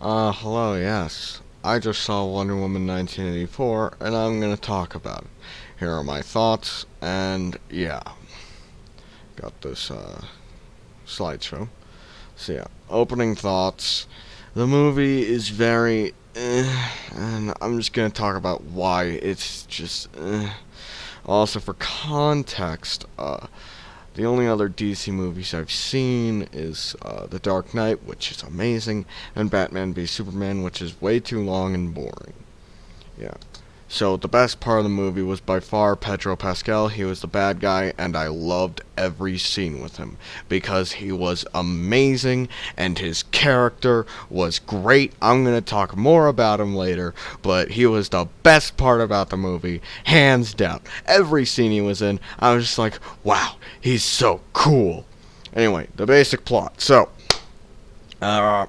Hello, yes. I just saw Wonder Woman 1984, and I'm gonna talk about it. Here are my thoughts, and yeah, got this, slideshow. So yeah, opening thoughts. The movie is very, and I'm just gonna talk about why it's just, Also, for context, the only other DC movies I've seen is The Dark Knight, which is amazing, and Batman v Superman, which is way too long and boring. Yeah. So the best part of the movie was by far Pedro Pascal. He was the bad guy, and I loved every scene with him because he was amazing and his character was great. I'm going to talk more about him later, but he was the best part about the movie, hands down. Every scene he was in, I was just like, wow, he's so cool. Anyway, the basic plot. Uh,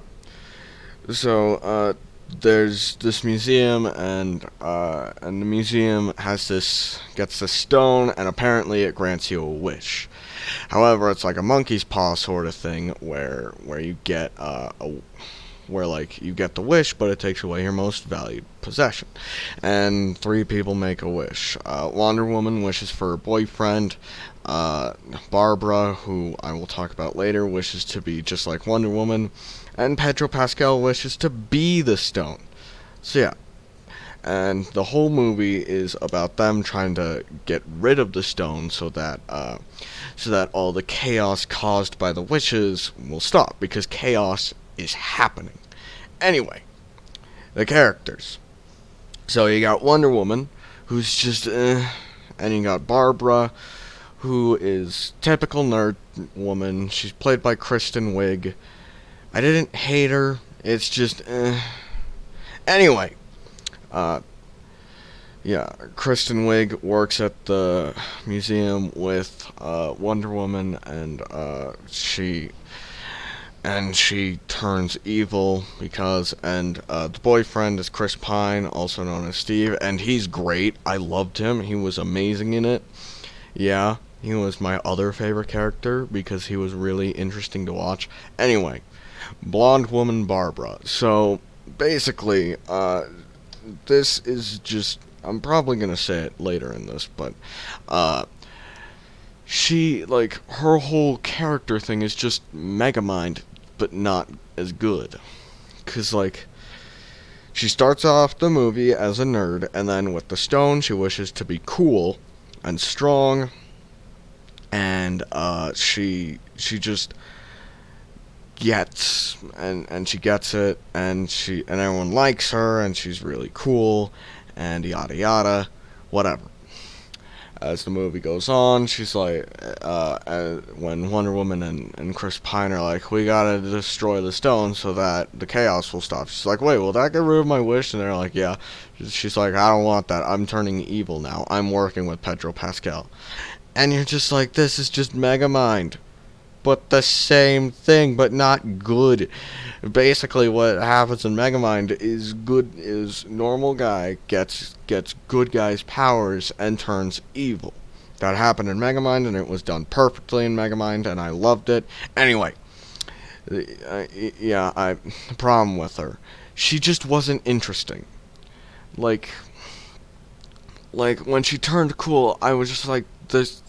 so there's this museum, and the museum gets this stone, and apparently it grants you a wish. However, it's like a monkey's paw sort of thing, where you get where like you get the wish, but it takes away your most valued possession. And three people make a wish. Wonder Woman wishes for her boyfriend. Uh, Barbara, who I will talk about later, wishes to be just like Wonder Woman, and Pedro Pascal wishes to be the stone. So yeah, and the whole movie is about them trying to get rid of the stone so that all the chaos caused by the witches will stop, because chaos is happening. Anyway, the characters. So you got Wonder Woman, who's just and you got Barbara, who is typical nerd woman. She's played by Kristen Wiig. I didn't hate her. It's just anyway. Uh, yeah, Kristen Wiig works at the museum with Wonder Woman, and she turns evil because the boyfriend is Chris Pine, also known as Steve, and he's great. I loved him. He was amazing in it. Yeah, he was my other favorite character because he was really interesting to watch. Anyway, blonde woman Barbara. So basically, this is just. I'm probably gonna say it later in this, but uh, her whole character thing is just Megamind, but not as good. Cause she starts off the movie as a nerd, and then with the stone, she wishes to be cool and strong, and she just she gets it, and everyone likes her, and she's really cool, and yada yada, whatever. As the movie goes on, she's like, when Wonder Woman and Chris Pine are like, we gotta destroy the stone so that the chaos will stop. She's like, wait, will that get rid of my wish? And they're like, yeah. She's like, I don't want that. I'm turning evil now. I'm working with Pedro Pascal. And you're just like, this is just Megamind, but the same thing, but not good. Basically, what happens in Megamind is normal guy gets good guy's powers and turns evil. That happened in Megamind, and it was done perfectly in Megamind, and I loved it. Anyway, the problem with her, she just wasn't interesting. Like, when she turned cool, I was just like, this.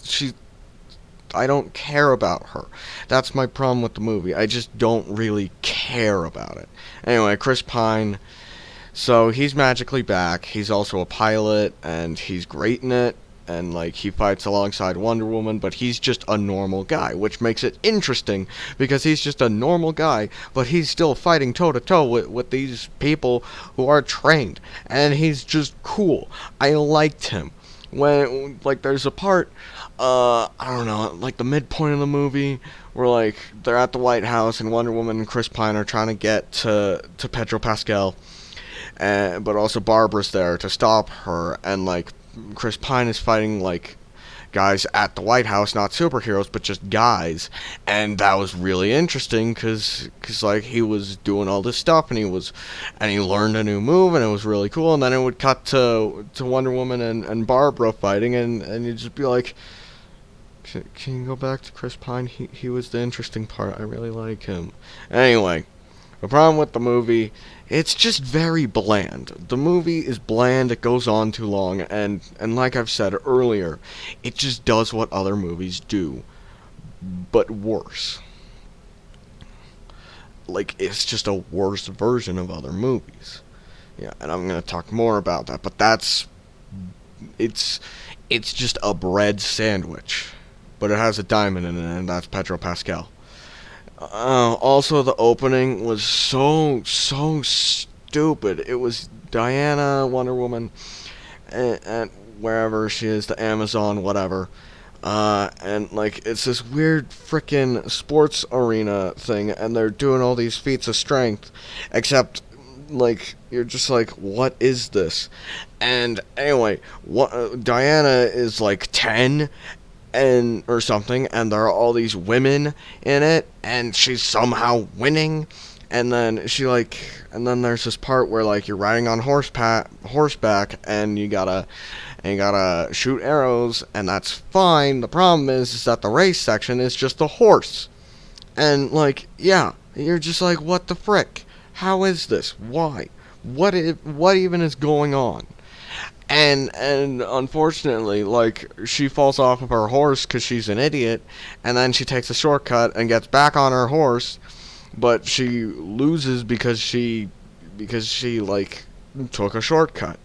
I don't care about her. That's my problem with the movie. I just don't really care about it. Anyway, Chris Pine. So he's magically back. He's also a pilot, and he's great in it. And he fights alongside Wonder Woman, but he's just a normal guy, which makes it interesting because he's just a normal guy, but he's still fighting toe to toe with these people who are trained, and he's just cool. I liked him. When there's a part, I don't know, the midpoint of the movie where they're at the White House and Wonder Woman and Chris Pine are trying to get to Pedro Pascal, but also Barbara's there to stop her, and Chris Pine is fighting guys at the White House, not superheroes, but just guys, and that was really interesting because he was doing all this stuff, and he learned a new move, and it was really cool, and then it would cut to Wonder Woman and Barbara fighting, and you'd just be like, can you go back to Chris Pine? He was the interesting part. I really like him. Anyway, The problem with the movie, it's just very bland. The movie is bland, it goes on too long, and like I've said earlier, it just does what other movies do, but worse. Like, it's just a worse version of other movies. Yeah, and I'm gonna talk more about that, but it's it's just a bread sandwich. But it has a diamond in it, and that's Pedro Pascal. Also, the opening was so stupid. It was Diana, Wonder Woman, and wherever she is, the Amazon, whatever. And like it's this weird frickin' sports arena thing, and they're doing all these feats of strength, except like you're just like, what is this? And anyway, Diana is like 10 and or something, and there are all these women in it, and she's somehow winning. And then and then there's this part where like you're riding on horseback, and you gotta shoot arrows, and that's fine. The problem is that the race section is just a horse, and like yeah, you're just like, what the frick? How is this? Why? What even is going on? And unfortunately, like she falls off of her horse because she's an idiot, and then she takes a shortcut and gets back on her horse, but she loses because she like took a shortcut.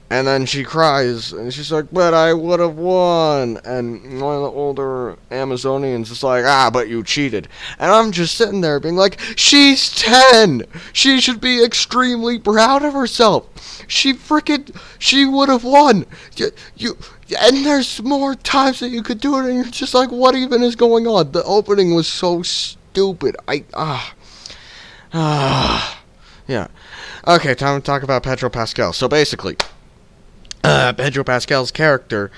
And then she cries, and she's like, but I would have won. And one of the older Amazonians is like, but you cheated. And I'm just sitting there being like, she's 10! She should be extremely proud of herself. She would have won. And there's more times that you could do it, and you're just like, what even is going on? The opening was so stupid. Yeah. Okay, time to talk about Pedro Pascal. So basically, Pedro Pascal's character,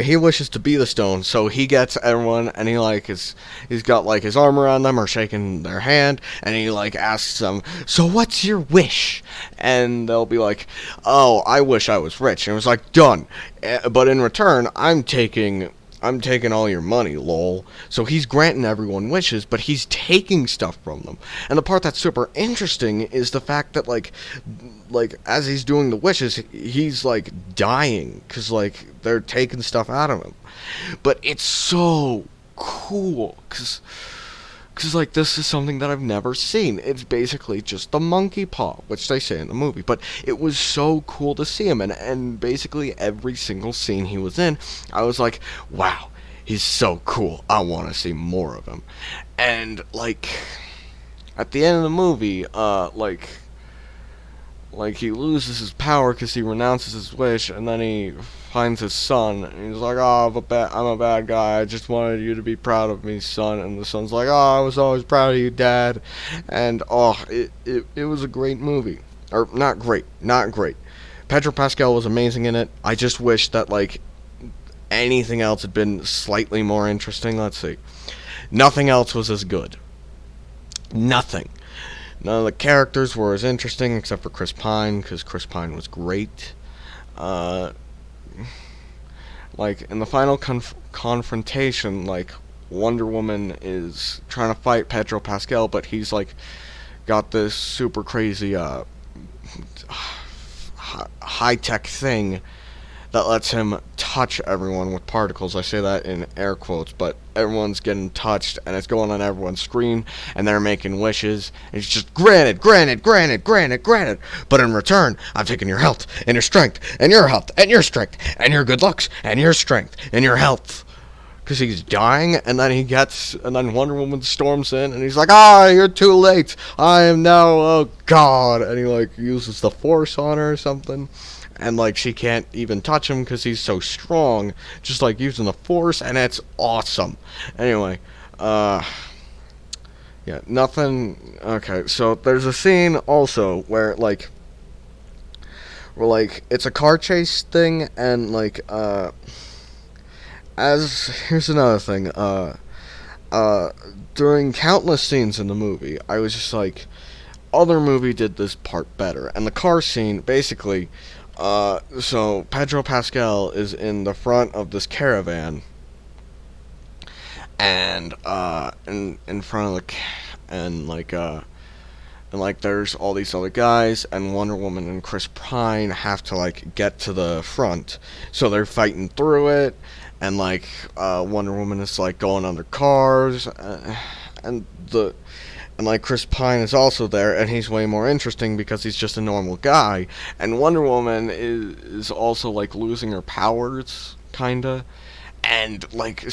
he wishes to be the stone, so he gets everyone, and he's got like his arm around them or shaking their hand, and he like asks them, so what's your wish? And they'll be like, oh, I wish I was rich. And it was like, done. But in return, I'm taking all your money, lol. So he's granting everyone wishes, but he's taking stuff from them. And the part that's super interesting is the fact that like as he's doing the wishes, he's like dying because like they're taking stuff out of him. But it's so cool because like this is something that I've never seen. It's basically just the monkey paw, which they say in the movie, but it was so cool to see him, and basically every single scene he was in, I was like, wow, he's so cool. I want to see more of him. And like at the end of the movie, like he loses his power because he renounces his wish, and then he finds his son, and he's like, oh, I'm a bad guy, I just wanted you to be proud of me, son. And the son's like, oh, I was always proud of you, dad. And it was a great movie. Or not great. Pedro Pascal was amazing in it. I just wish that like anything else had been slightly more interesting. Let's see, nothing else was as good. Nothing. None of the characters were as interesting except for Chris Pine, because Chris Pine was great. Like in the final confrontation, like Wonder Woman is trying to fight Pedro Pascal, but he's like got this super crazy high tech thing that lets him touch everyone with particles. I say that in air quotes, but everyone's getting touched, and it's going on everyone's screen, and they're making wishes. And it's just granted. But in return, I'm taking your health, and your strength, and your health, and your strength, and your good looks, and your strength, and your health. Because he's dying, and then Wonder Woman storms in, and he's like, you're too late. I am now a god. And he like uses the Force on her or something. And like she can't even touch him because he's so strong, just like using the Force, and it's awesome. Anyway, yeah, nothing. Okay, so there's a scene also where it's a car chase thing, and like here's another thing. During countless scenes in the movie, I was just like, other movie did this part better. And the car scene, basically. So Pedro Pascal is in the front of this caravan, and in front of and like there's all these other guys, and Wonder Woman and Chris Pine have to like get to the front, so they're fighting through it, and like Wonder Woman is like going under cars, and the and like Chris Pine is also there, and he's way more interesting because he's just a normal guy, and Wonder Woman is also like losing her powers, kinda, and like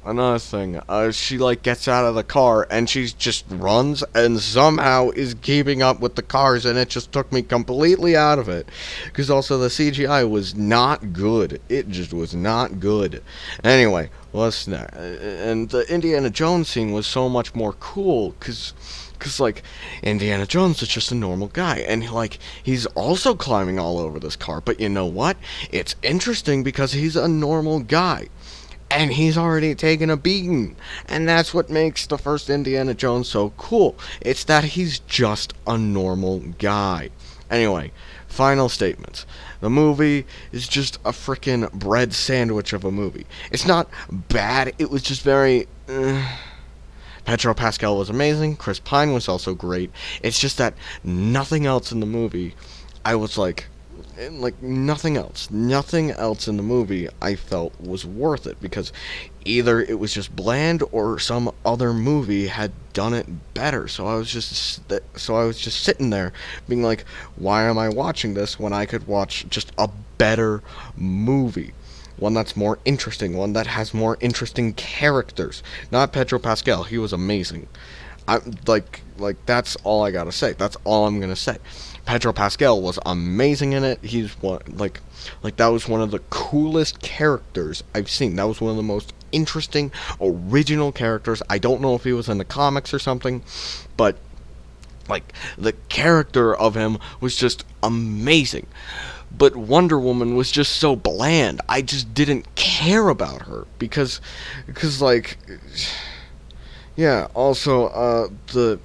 another thing, she like gets out of the car and she just runs and somehow is keeping up with the cars, and it just took me completely out of it. Because also the CGI was not good. It just was not good. Anyway, what's next? And the Indiana Jones scene was so much more cool because like Indiana Jones is just a normal guy, and like he's also climbing all over this car. But you know what? It's interesting because he's a normal guy, and he's already taken a beating, and that's what makes the first Indiana Jones so cool. It's that he's just a normal guy. Anyway, final statements. The movie is just a frickin' bread sandwich of a movie. It's not bad. It was just very. Pedro Pascal was amazing. Chris Pine was also great. It's just that nothing else in the movie, I was like nothing else in the movie I felt was worth it, because either it was just bland or some other movie had done it better. So I was just sitting there being like, why am I watching this when I could watch just a better movie? One that's more interesting, one that has more interesting characters. Not Pedro Pascal, he was amazing. I like that's all I gotta say. That's all I'm gonna say. Pedro Pascal was amazing in it. He's one like that was one of the coolest characters I've seen. That was one of the most interesting, original characters. I don't know if he was in the comics or something, but like the character of him was just amazing. But Wonder Woman was just so bland. I just didn't care about her because like yeah, also the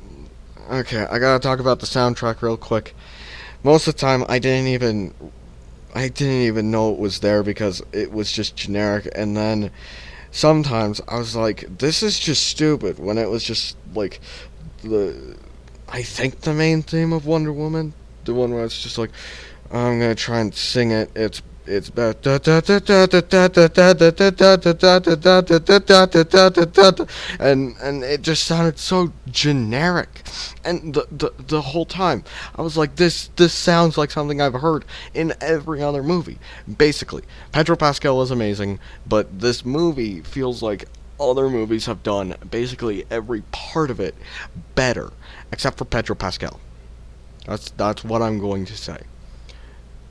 okay, I got to talk about the soundtrack real quick. Most of the time I didn't even know it was there because it was just generic, and then sometimes I was like, this is just stupid, when it was just like the I think the main theme of Wonder Woman, the one where it's just like, I'm gonna try and sing it. It's and it just sounded so generic, and the whole time I was like, this sounds like something I've heard in every other movie. Basically, Pedro Pascal is amazing, but this movie feels like other movies have done basically every part of it better, except for Pedro Pascal. That's what I'm going to say.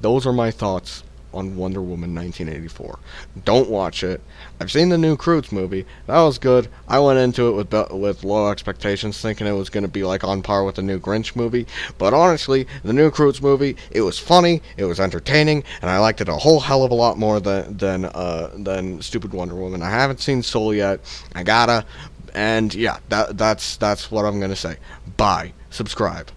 Those are my thoughts on Wonder Woman 1984. Don't watch it. I've seen the new Croods movie. That was good. I went into it with low expectations, thinking it was going to be like on par with the new Grinch movie. But honestly, the new Croods movie, it was funny, it was entertaining, and I liked it a whole hell of a lot more than Stupid Wonder Woman. I haven't seen Soul yet. I gotta. And yeah, that's what I'm gonna say. Bye. Subscribe.